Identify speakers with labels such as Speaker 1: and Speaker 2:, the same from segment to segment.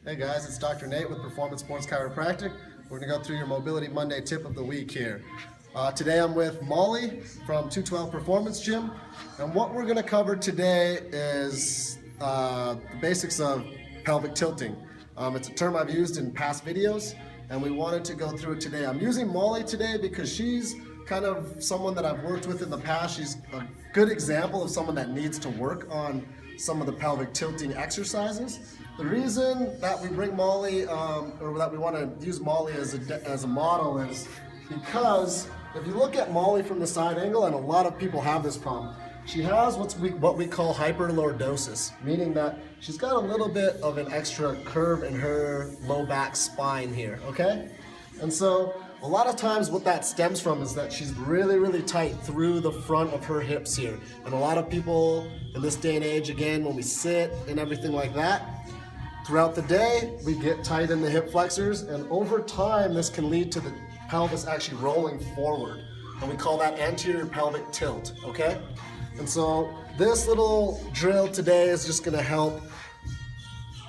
Speaker 1: Hey guys, it's Dr. Nate with Performance Sports Chiropractic. We're going to go through your Mobility Monday tip of the week here. Today I'm with Molly from 212 Performance Gym, and what we're going to cover today is the basics of pelvic tilting. It's a term I've used in past videos, and we wanted to go through it today. I'm using Molly today because she's kind of someone that I've worked with in the past. She's a good example of someone that needs to work on some of the pelvic tilting exercises. The reason that we bring Molly, or that we want to use Molly as a model is because if you look at Molly from the side angle, and a lot of people have this problem, she has what we call hyperlordosis, meaning that she's got a little bit of an extra curve in her low back spine here, okay? And so a lot of times what that stems from is that she's really, really tight through the front of her hips here. And a lot of people in this day and age, again, when we sit and everything like that, throughout the day, we get tight in the hip flexors, and over time, this can lead to the pelvis actually rolling forward. And we call that anterior pelvic tilt, okay? And so this little drill today is just gonna help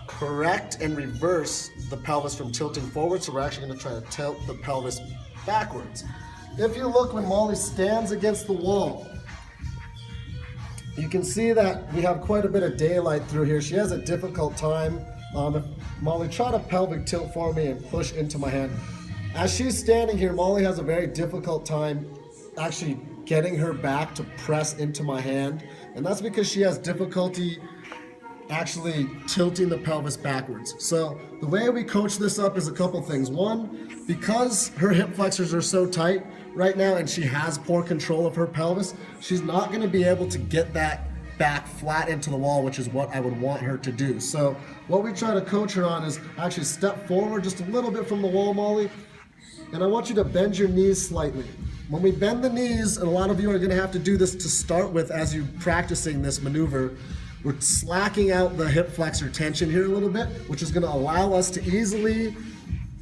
Speaker 1: correct and reverse the pelvis from tilting forward. So we're actually gonna try to tilt the pelvis backwards. If you look when Molly stands against the wall, you can see that we have quite a bit of daylight through here. She has a difficult time. Molly, try to pelvic tilt for me and push into my hand. As she's standing here, Molly has a very difficult time actually getting her back to press into my hand. And that's because she has difficulty actually tilting the pelvis backwards. So the way we coach this up is a couple things. One, because her hip flexors are so tight right now and she has poor control of her pelvis, she's not gonna be able to get that back flat into the wall, which is what I would want her to do. So what we try to coach her on is actually step forward just a little bit from the wall, Molly, and I want you to bend your knees slightly. When we bend the knees, and a lot of you are gonna have to do this to start with as you're practicing this maneuver, we're slacking out the hip flexor tension here a little bit, which is gonna allow us to easily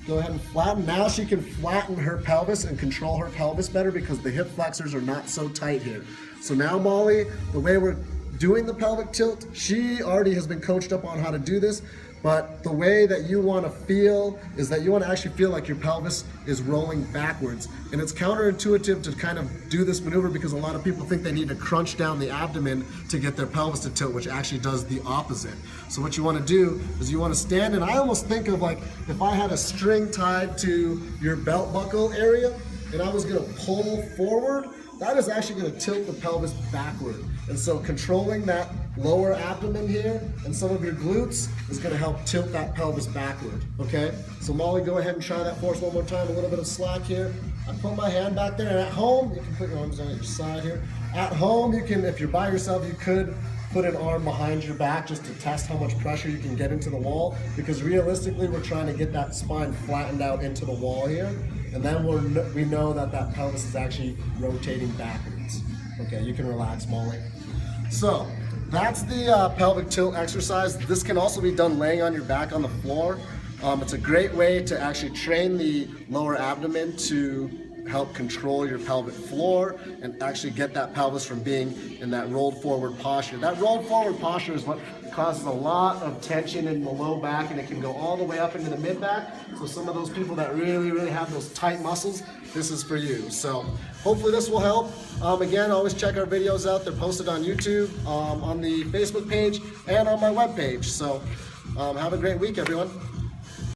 Speaker 1: go ahead and flatten. Now she can flatten her pelvis and control her pelvis better because the hip flexors are not so tight here. So now Molly, the way we're doing the pelvic tilt, she already has been coached up on how to do this, but the way that you want to feel is that you want to actually feel like your pelvis is rolling backwards. And it's counterintuitive to kind of do this maneuver because a lot of people think they need to crunch down the abdomen to get their pelvis to tilt, which actually does the opposite. So what you want to do is you want to stand, and I almost think of like if I had a string tied to your belt buckle area and I was going to pull forward, that is actually going to tilt the pelvis backward. And so controlling that lower abdomen here and some of your glutes is going to help tilt that pelvis backward, okay? So Molly, go ahead and try that for us one more time. A little bit of slack here. I put my hand back there, and at home, you can put your arms on your side here. At home, you can, if you're by yourself, you could put an arm behind your back just to test how much pressure you can get into the wall, because realistically, we're trying to get that spine flattened out into the wall here, and then we know that that pelvis is actually rotating backwards. Okay, you can relax, Molly. So that's the pelvic tilt exercise. This can also be done laying on your back on the floor. It's a great way to actually train the lower abdomen to help control your pelvic floor and actually get that pelvis from being in that rolled forward posture. That rolled forward posture is what causes a lot of tension in the low back, and it can go all the way up into the mid back. So some of those people that really, really have those tight muscles, this is for you. So hopefully this will help. Again, always check our videos out. They're posted on YouTube, on the Facebook page, and on my webpage. So have a great week, everyone.